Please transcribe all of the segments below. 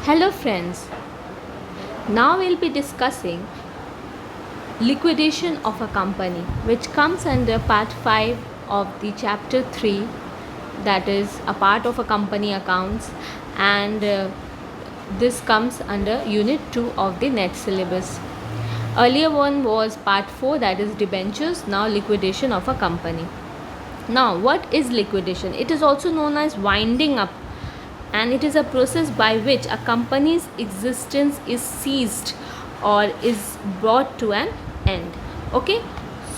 Hello friends, now we'll be discussing liquidation of a company, which comes under part 5 of the chapter 3, that is a part of a company accounts, and this comes under unit 2 of the net syllabus. Earlier one was part 4, that is debentures, now liquidation of a company. Now what is liquidation? It is also known as winding up, and it is a process by which a company's existence is ceased or is brought to an end. Okay,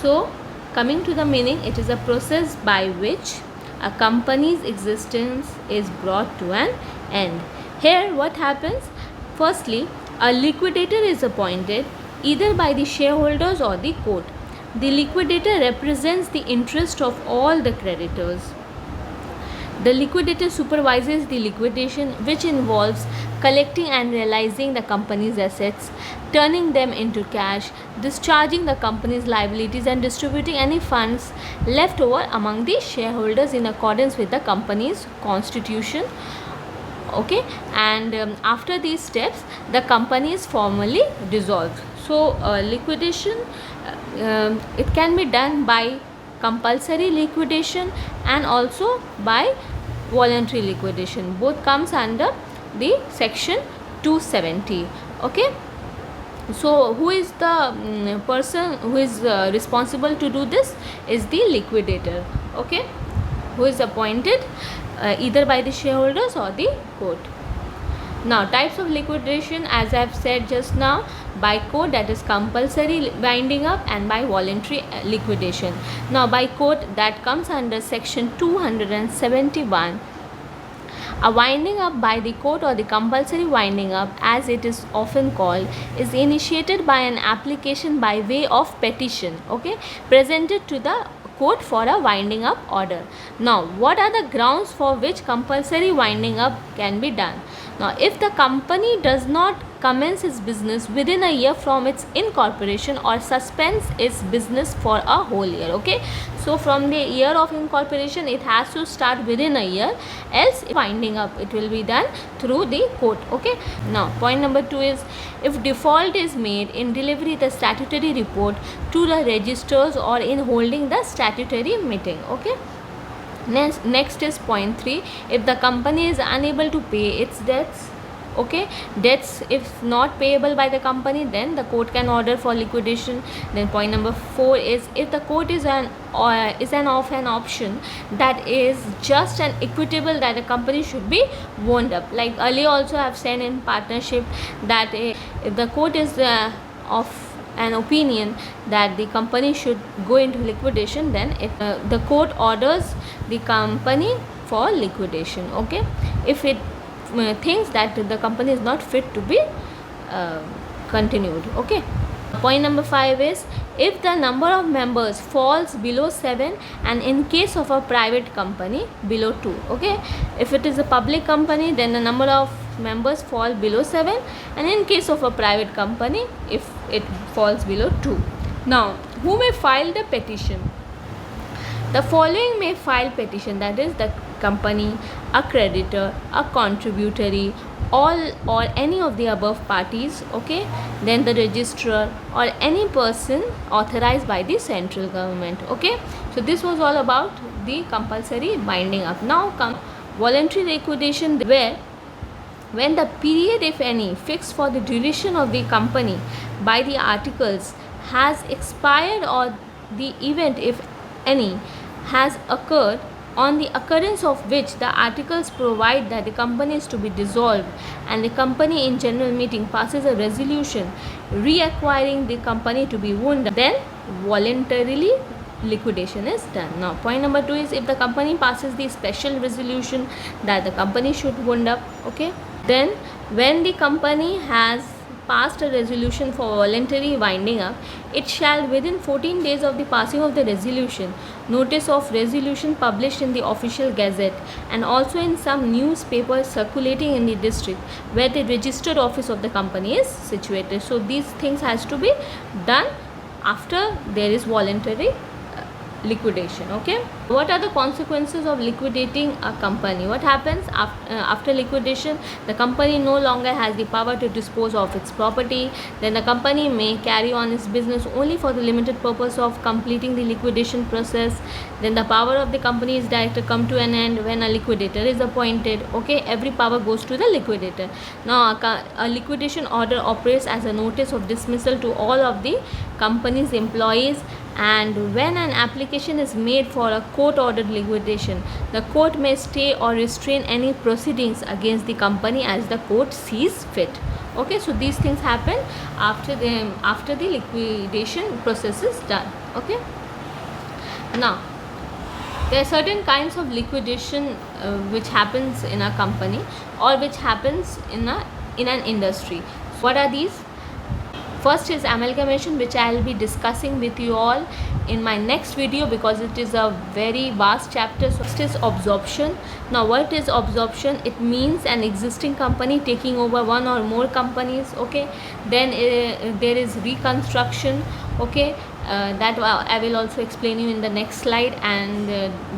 so coming to the meaning, it is a process by which a company's existence is brought to an end. Here what happens? Firstly, a liquidator is appointed either by the shareholders or the court. The liquidator represents the interest of all the creditors. The liquidator supervises the liquidation, which involves collecting and realizing the company's assets, turning them into cash, discharging the company's liabilities, and distributing any funds left over among the shareholders in accordance with the company's constitution. Okay, and after these steps, the company is formally dissolved. So liquidation, it can be done by compulsory liquidation and also by voluntary liquidation. Both comes under the section 270. Okay, so who is the person who is responsible to do this? Is the liquidator. Okay, who is appointed either by the shareholders or the court. Now types of liquidation, as I have said just now, by court, that is compulsory winding up, and by voluntary liquidation. Now by court, that comes under section 271. A winding up by the court, or the compulsory winding up as it is often called, is initiated by an application by way of petition, okay, presented to the court for a winding up order. Now what are the grounds for which compulsory winding up can be done? Now if the company does not commence its business within a year from its incorporation or suspends its business for a whole year. Okay, so from the year of incorporation it has to start within a year, else winding up it will be done through the court. Okay, now point number 2 is, if default is made in delivery the statutory report to the registers or in holding the statutory meeting. Okay, next is point 3, if the company is unable to pay its debts. Okay, debts if not payable by the company, then the court can order for liquidation. Then point number 4 is, if the court is an option that is just and equitable, that the company should be wound up. Like earlier also I have said in partnership that if the court is of an opinion that the company should go into liquidation, then the court orders the company for liquidation. Okay, if it thinks that the company is not fit to be continued. Okay, point number 5 is, if the number of members falls below 7, and in case of a private company below 2. Okay, if it is a public company, then the number of members fall below 7, and in case of a private company, if it falls below 2. Now who may file the petition? The following may file petition, that is the company, a creditor, a contributory, all or any of the above parties. Okay, then the registrar or any person authorized by the central government. Okay, so this was all about the compulsory binding up. Now come voluntary liquidation, where when the period, if any, fixed for the duration of the company by the articles has expired, or the event, if any, has occurred, on the occurrence of which the articles provide that the company is to be dissolved, and the company in general meeting passes a resolution reacquiring the company to be wound up, then voluntarily liquidation is done. Now point number 2 is, if the company passes the special resolution that the company should wound up. Okay, then when the company has passed a resolution for voluntary winding up, it shall within 14 days of the passing of the resolution, notice of resolution published in the official gazette, and also in some newspapers circulating in the district where the registered office of the company is situated. So these things has to be done after there is voluntary liquidation. Okay, what are the consequences of liquidating a company? What happens after liquidation? The company no longer has the power to dispose of its property. Then the company may carry on its business only for the limited purpose of completing the liquidation process. Then the power of the company's director come to an end when a liquidator is appointed. Okay, every power goes to the liquidator. Now a liquidation order operates as a notice of dismissal to all of the company's employees, and when an application is made for a court ordered liquidation, the court may stay or restrain any proceedings against the company as the court sees fit. Okay, so these things happen after the liquidation process is done. Okay, now there are certain kinds of liquidation which happens in a company or which happens in an industry. What are these? First is amalgamation, which I will be discussing with you all in my next video because it is a very vast chapter. So first is absorption. Now what is absorption? It means an existing company taking over one or more companies. Okay, then there is reconstruction. Okay, that I will also explain you in the next slide. And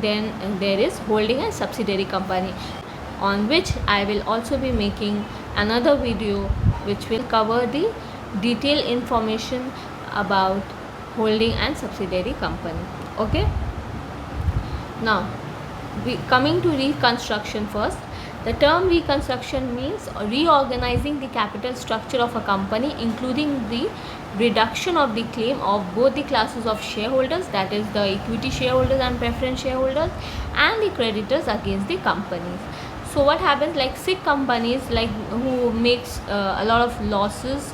then there is holding a subsidiary company, on which I will also be making another video which will cover the detailed information about holding and subsidiary company. Okay, now coming to reconstruction first. The term reconstruction means reorganizing the capital structure of a company, including the reduction of the claim of both the classes of shareholders, that is the equity shareholders and preference shareholders, and the creditors against the companies. So what happens, like sick companies, like who makes a lot of losses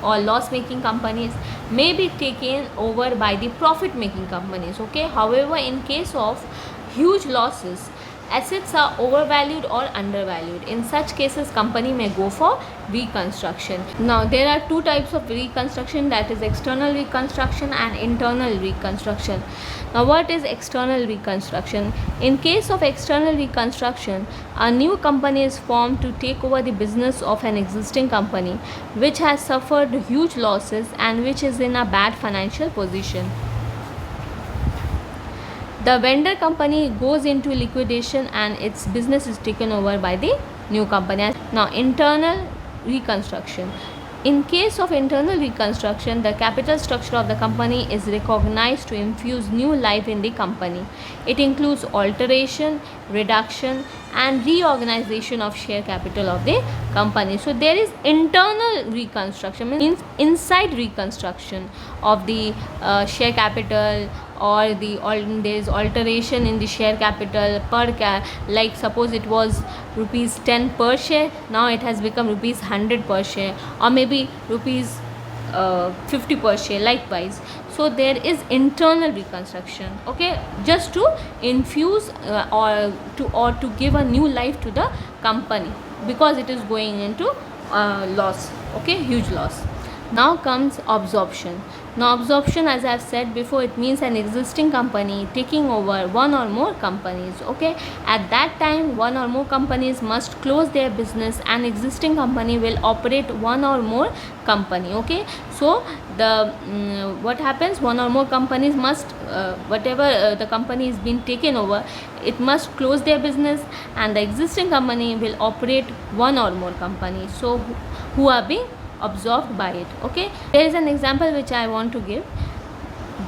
or loss making companies, may be taken over by the profit making companies. Okay, however, in case of huge losses, assets are overvalued or undervalued. In such cases, company may go for reconstruction. Now there are two types of reconstruction, that is external reconstruction and internal reconstruction. Now what is external reconstruction? In case of external reconstruction, a new company is formed to take over the business of an existing company which has suffered huge losses and which is in a bad financial position. The vendor company goes into liquidation and its business is taken over by the new company. Now internal reconstruction. In case of internal reconstruction, the capital structure of the company is recognized to infuse new life in the company. It includes alteration, reduction and reorganization of share capital of the company. So there is internal reconstruction, means inside reconstruction of the share capital, or there is alteration in the share capital like suppose it was rupees 10 per share, now it has become rupees 100 per share, or maybe rupees 50 per share likewise. So there is internal reconstruction. Okay, just to infuse or to give a new life to the company because it is going into loss. Okay, huge loss. Now comes absorption. Now absorption, as I have said before, it means an existing company taking over one or more companies. Okay, at that time one or more companies must close their business and existing company will operate one or more company. Okay, so the what happens, one or more companies must whatever the company is being taken over, it must close their business and the existing company will operate one or more companies, so who are being absorbed by it. Okay, there is an example which I want to give.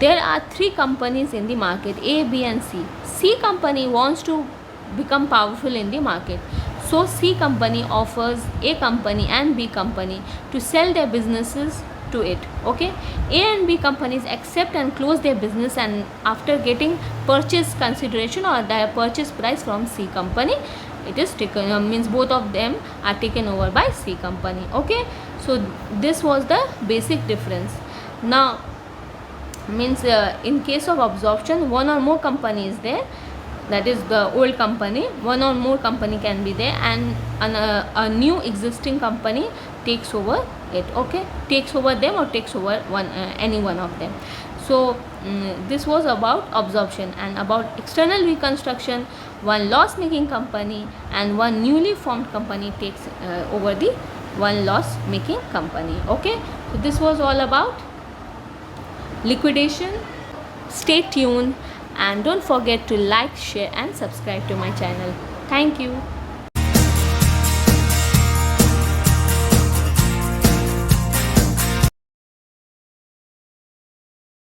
There are three companies in the market, A, B and C. C company wants to become powerful in the market, so C company offers A company and B company to sell their businesses to it. Okay, A and B companies accept and close their business, and after getting purchase consideration or the purchase price from C company, it is taken means both of them are taken over by C company. Okay, so this was the basic difference. Now means in case of absorption, one or more company is there, that is the old company, one or more company can be there, and a new existing company takes over it. Okay, takes over them or takes over any one of them. So this was about absorption. And about external reconstruction, one loss making company and one newly formed company takes over the one loss making company. Okay, so this was all about liquidation. Stay tuned. and don't forget to like, share and subscribe to my channel. Thank you.